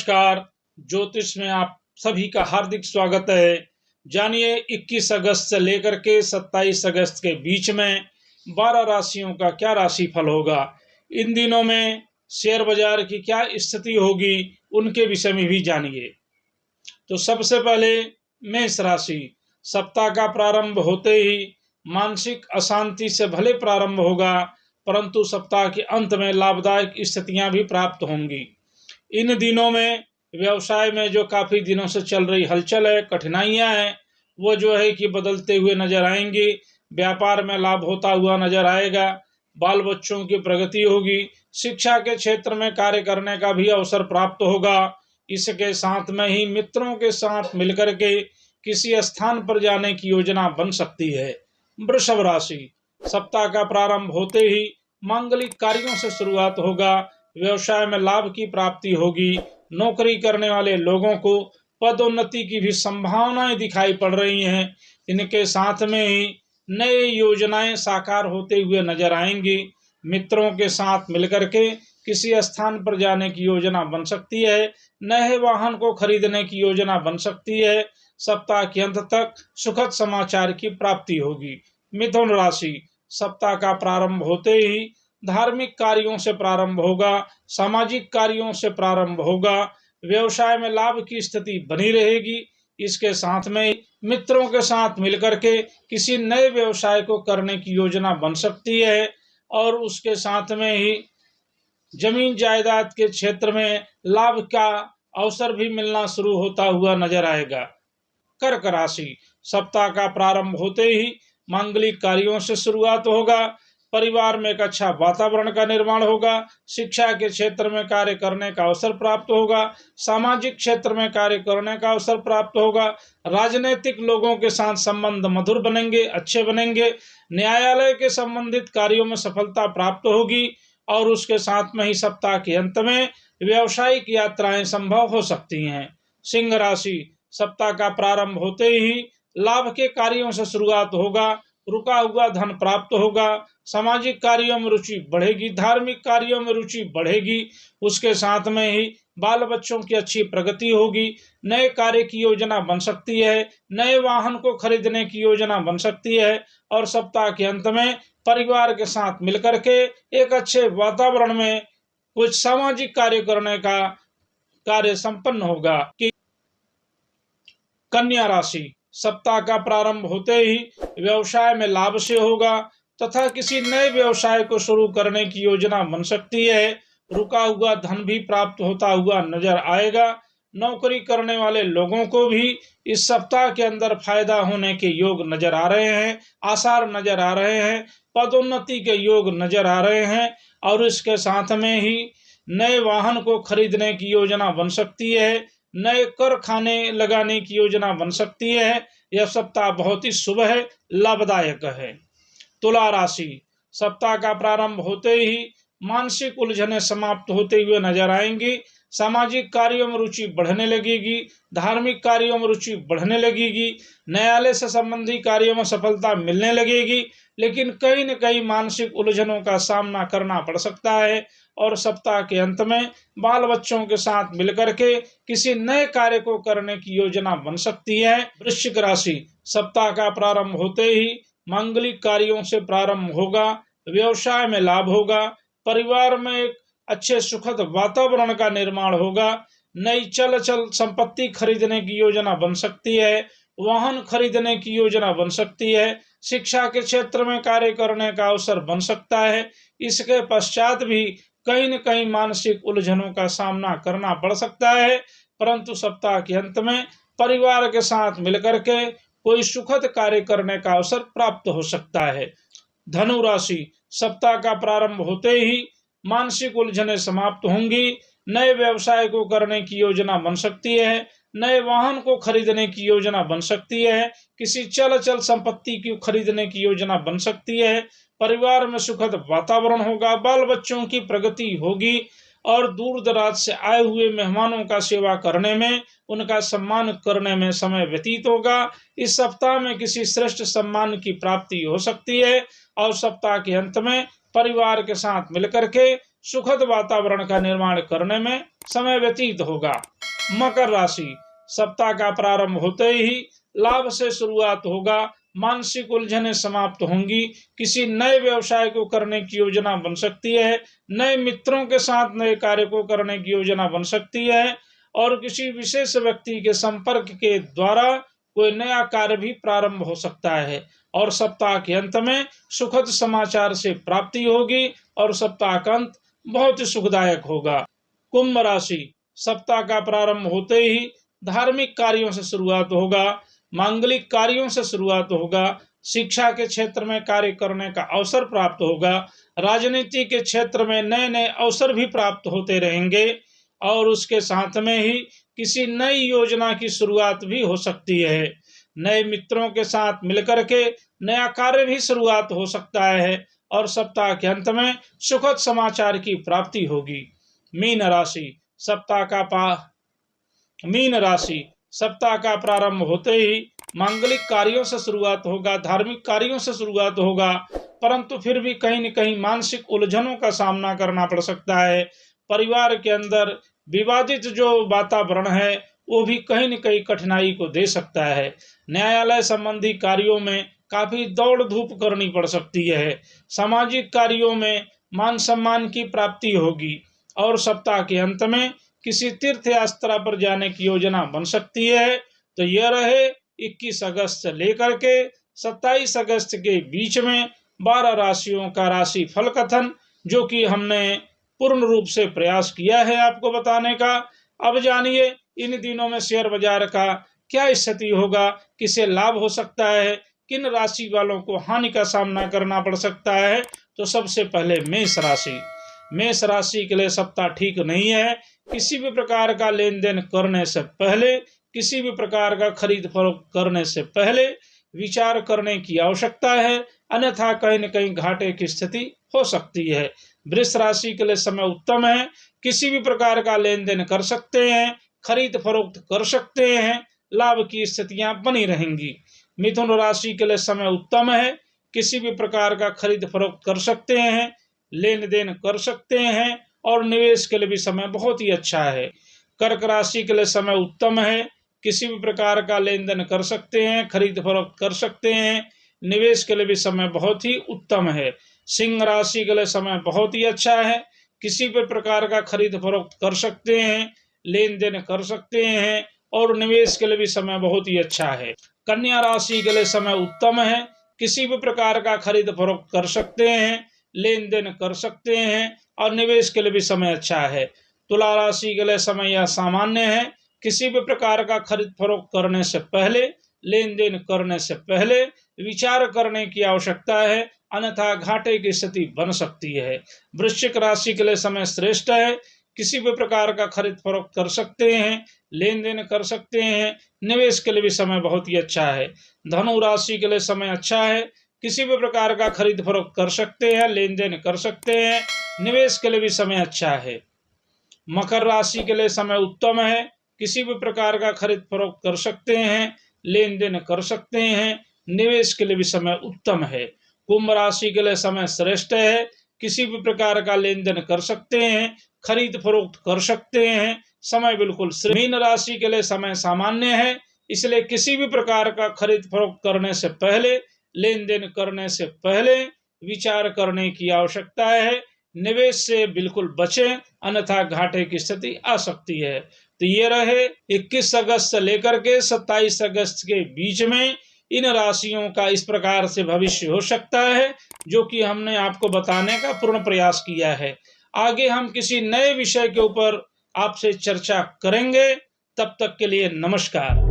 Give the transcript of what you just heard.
नमस्कार। ज्योतिष में आप सभी का हार्दिक स्वागत है। जानिए 21 अगस्त से लेकर के 27 अगस्त के बीच में 12 राशियों का क्या राशिफल होगा। इन दिनों में शेयर बाजार की क्या स्थिति होगी, उनके विषय में भी जानिए। तो सबसे पहले मेष राशि। सप्ताह का प्रारंभ होते ही मानसिक अशांति से भले प्रारंभ होगा, परंतु सप्ताह के अंत में लाभदायक स्थितियां भी प्राप्त होंगी। इन दिनों में व्यवसाय में जो काफी दिनों से चल रही हलचल है, कठिनाइयां हैं, वो जो है कि बदलते हुए नजर आएंगी। व्यापार में लाभ होता हुआ नजर आएगा। बाल बच्चों की प्रगति होगी। शिक्षा के क्षेत्र में कार्य करने का भी अवसर प्राप्त होगा। इसके साथ में ही मित्रों के साथ मिलकर के किसी स्थान पर जाने की योजना बन सकती है। वृषभ राशि। सप्ताह का प्रारंभ होते ही मांगलिक कार्यों से शुरुआत होगा। व्यवसाय में लाभ की प्राप्ति होगी। नौकरी करने वाले लोगों को पदोन्नति की भी संभावनाएं दिखाई पड़ रही हैं। इनके साथ में ही नए योजनाएं साकार होते हुए नजर आएंगी। मित्रों के साथ मिलकर के किसी स्थान पर जाने की योजना बन सकती है। नए वाहन को खरीदने की योजना बन सकती है। सप्ताह के अंत तक सुखद समाचार की प्राप्ति होगी। मिथुन राशि। सप्ताह का प्रारंभ होते ही धार्मिक कार्यों से प्रारंभ होगा। सामाजिक कार्यों से प्रारंभ होगा। व्यवसाय में लाभ की स्थिति बनी रहेगी। इसके साथ में मित्रों के साथ मिलकर के किसी नए व्यवसाय को करने की योजना बन सकती है और उसके साथ में ही जमीन जायदाद के क्षेत्र में लाभ का अवसर भी मिलना शुरू होता हुआ नजर आएगा। कर्क राशि। सप्ताह का प्रारंभ होते ही मांगलिक कार्यों से शुरुआत होगा। परिवार में एक अच्छा वातावरण का निर्माण होगा। शिक्षा के क्षेत्र में कार्य करने का अवसर प्राप्त होगा। सामाजिक क्षेत्र में कार्य करने का अवसर प्राप्त होगा। राजनीतिक लोगों के साथ संबंध मधुर बनेंगे, अच्छे बनेंगे। न्यायालय के संबंधित कार्यों में सफलता प्राप्त होगी और उसके साथ में ही सप्ताह के अंत में व्यावसायिक यात्राएं संभव हो सकती हैं। सिंह राशि। सप्ताह का प्रारंभ होते ही लाभ के कार्यों से शुरुआत होगा। रुका हुआ धन प्राप्त होगा। सामाजिक कार्यों में रुचि बढ़ेगी। धार्मिक कार्यों में रुचि बढ़ेगी। उसके साथ में ही बाल बच्चों की अच्छी प्रगति होगी। नए कार्य की योजना बन सकती है। नए वाहन को खरीदने की योजना बन सकती है और सप्ताह के अंत में परिवार के साथ मिलकर के एक अच्छे वातावरण में कुछ सामाजिक कार्य करने का कार्य संपन्न होगा। कन्या राशि। सप्ताह का प्रारंभ होते ही व्यवसाय में लाभ से होगा तथा किसी नए व्यवसाय को शुरू करने की योजना बन सकती है। रुका हुआ धन भी प्राप्त होता हुआ नजर आएगा। नौकरी करने वाले लोगों को भी इस सप्ताह के अंदर फायदा होने के योग नजर आ रहे हैं। आसार नजर आ रहे हैं। पदोन्नति के योग नजर आ रहे हैं और इसके साथ में ही नए वाहन को खरीदने की योजना बन सकती है। नए कर खाने लगाने की योजना बन सकती है। यह सप्ताह बहुत ही शुभ है, लाभदायक है। तुला राशि। सप्ताह का प्रारंभ होते ही मानसिक उलझनें समाप्त होते हुए नजर आएंगी। सामाजिक कार्यों में रुचि बढ़ने लगेगी। धार्मिक कार्यों में रुचि बढ़ने लगेगी। न्यायालय से संबंधी कार्यों में सफलता मिलने लगेगी, लेकिन कहीं न कहीं मानसिक उलझनों का सामना करना पड़ सकता है और सप्ताह के अंत में बाल बच्चों के साथ मिलकर के किसी नए कार्य को करने की योजना बन सकती है। वृश्चिक राशि। सप्ताह का प्रारंभ होते ही मांगलिक कार्यों से प्रारंभ होगा। व्यवसाय में लाभ होगा। परिवार में एक अच्छे सुखद वातावरण का निर्माण होगा। नई चल संपत्ति खरीदने की योजना बन सकती है। वाहन खरीदने की योजना बन सकती है। शिक्षा के क्षेत्र में कार्य करने का अवसर बन सकता है। इसके पश्चात भी कहीं न कहीं मानसिक उलझनों का सामना करना पड़ सकता है, परंतु सप्ताह के अंत में परिवार के साथ मिलकर के कोई सुखद कार्य करने का अवसर प्राप्त हो सकता है। धनु राशि। सप्ताह का प्रारंभ होते ही मानसिक उलझनें समाप्त होंगी। नए व्यवसाय को करने की योजना बन सकती है। नए वाहन को खरीदने की योजना बन सकती है। किसी चल संपत्ति की खरीदने की योजना बन सकती है। परिवार में सुखद वातावरण होगा। बाल बच्चों की प्रगति होगी और दूर दराज से आए हुए मेहमानों का सेवा करने में, उनका सम्मान करने में समय व्यतीत होगा। इस सप्ताह में किसी श्रेष्ठ सम्मान की प्राप्ति हो सकती है और सप्ताह के अंत में परिवार के साथ मिलकर के सुखद वातावरण का निर्माण करने में समय व्यतीत होगा। मकर राशि, सप्ताह का प्रारंभ होते ही लाभ से शुरुआत होगा। मानसिक उलझनें समाप्त होंगी। किसी नए व्यवसाय को करने की योजना बन सकती है। नए मित्रों के साथ नए कार्य को करने की योजना बन सकती है और किसी विशेष व्यक्ति के संपर्क के द्वारा कोई नया कार्य भी प्रारंभ हो सकता है और सप्ताह के अंत में सुखद समाचार से प्राप्ति होगी और सप्ताह का अंत बहुत ही सुखदायक होगा। कुंभ राशि, सप्ताह का प्रारंभ होते ही धार्मिक कार्यों से शुरुआत होगा। मांगलिक कार्यों से शुरुआत होगा। शिक्षा के क्षेत्र में कार्य करने का अवसर प्राप्त होगा। राजनीति के क्षेत्र में नए नए अवसर भी प्राप्त होते रहेंगे और उसके साथ में ही किसी नई योजना की शुरुआत भी हो सकती है। नए मित्रों के साथ मिलकर के नया कार्य भी शुरुआत हो सकता है और सप्ताह के अंत में सुखद समाचार की प्राप्ति होगी। मीन राशि, सप्ताह का प्रारंभ होते ही मांगलिक कार्यों से शुरुआत होगा, धार्मिक कार्यों से शुरुआत होगा, परंतु फिर भी कहीं न कहीं मानसिक उलझनों का सामना करना पड़ सकता है। परिवार के अंदर विवादित जो वातावरण है वो भी कहीं न कहीं कठिनाई को दे सकता है। न्यायालय संबंधी कार्यों में काफी दौड़ धूप करनी पड़ सकती है। सामाजिक कार्यों में मान सम्मान की प्राप्ति होगी और सप्ताह के अंत में किसी तीर्थ यात्रा पर जाने की योजना बन सकती है। तो यह रहे 21 अगस्त से लेकर के 27 अगस्त के बीच में 12 राशियों का राशि फल कथन, जो कि हमने पूर्ण रूप से प्रयास किया है आपको बताने का। अब जानिए इन दिनों में शेयर बाजार का क्या स्थिति होगा, किसे लाभ हो सकता है, किन राशि वालों को हानि का सामना करना पड़ सकता है। तो सबसे पहले मेष राशि के लिए सप्ताह ठीक नहीं है। किसी भी प्रकार का लेन देन करने से पहले, किसी भी प्रकार का खरीद फरोख्त करने से पहले विचार करने की आवश्यकता है, अन्यथा कहीं न कहीं घाटे की स्थिति हो सकती है। वृष राशि के लिए समय उत्तम है। किसी भी प्रकार का लेन देन कर सकते हैं, खरीद फरोख्त कर सकते हैं, लाभ की स्थितियां बनी रहेंगी। मिथुन राशि के लिए समय उत्तम है। किसी भी प्रकार का खरीद फरोख्त कर सकते हैं, लेन देन कर सकते हैं और निवेश के लिए भी समय बहुत ही अच्छा है। कर्क राशि के लिए समय उत्तम है। किसी भी प्रकार का लेन देन कर सकते हैं, खरीद फरोख्त कर सकते हैं, निवेश के लिए भी समय बहुत ही उत्तम है। सिंह राशि के लिए समय बहुत ही अच्छा है। किसी भी प्रकार का खरीद फरोख्त कर सकते हैं, लेन देन कर सकते हैं और निवेश के लिए भी समय बहुत ही अच्छा है। कन्या राशि के लिए समय उत्तम है। किसी भी प्रकार का खरीद फरोख्त कर सकते हैं, लेन देन कर सकते हैं और निवेश के लिए भी समय अच्छा है। तुला राशि के लिए समय यह सामान्य है। किसी भी प्रकार का खरीद फरोख्त करने से पहले, लेन देन करने से पहले विचार करने की आवश्यकता है, अन्यथा घाटे की स्थिति बन सकती है। वृश्चिक राशि के लिए समय श्रेष्ठ है। किसी भी प्रकार का खरीद फरोख्त कर सकते हैं, लेन देन कर सकते हैं, निवेश के लिए भी समय बहुत ही अच्छा है। धनु राशि के लिए समय अच्छा है। किसी भी प्रकार का खरीद फरोख्त कर सकते हैं, लेन देन कर सकते हैं, निवेश के लिए भी समय अच्छा है। मकर राशि के लिए समय उत्तम है। किसी भी प्रकार का खरीद फरोख्त कर सकते हैं, लेन देन कर सकते हैं, निवेश के लिए भी समय उत्तम है। कुंभ राशि के लिए समय श्रेष्ठ है। किसी भी प्रकार का लेन देन कर सकते हैं, खरीद फरोख्त कर सकते हैं, समय बिल्कुल। मीन राशि के लिए समय सामान्य है, इसलिए किसी भी प्रकार का खरीद फरोख्त करने से पहले, लेन देन करने से पहले विचार करने की आवश्यकता है। निवेश से बिल्कुल बचें, अन्यथा घाटे की स्थिति आ सकती है। तो ये रहे 21 अगस्त से लेकर के 27 अगस्त के बीच में इन राशियों का इस प्रकार से भविष्य हो सकता है, जो कि हमने आपको बताने का पूर्ण प्रयास किया है। आगे हम किसी नए विषय के ऊपर आपसे चर्चा करेंगे। तब तक के लिए नमस्कार।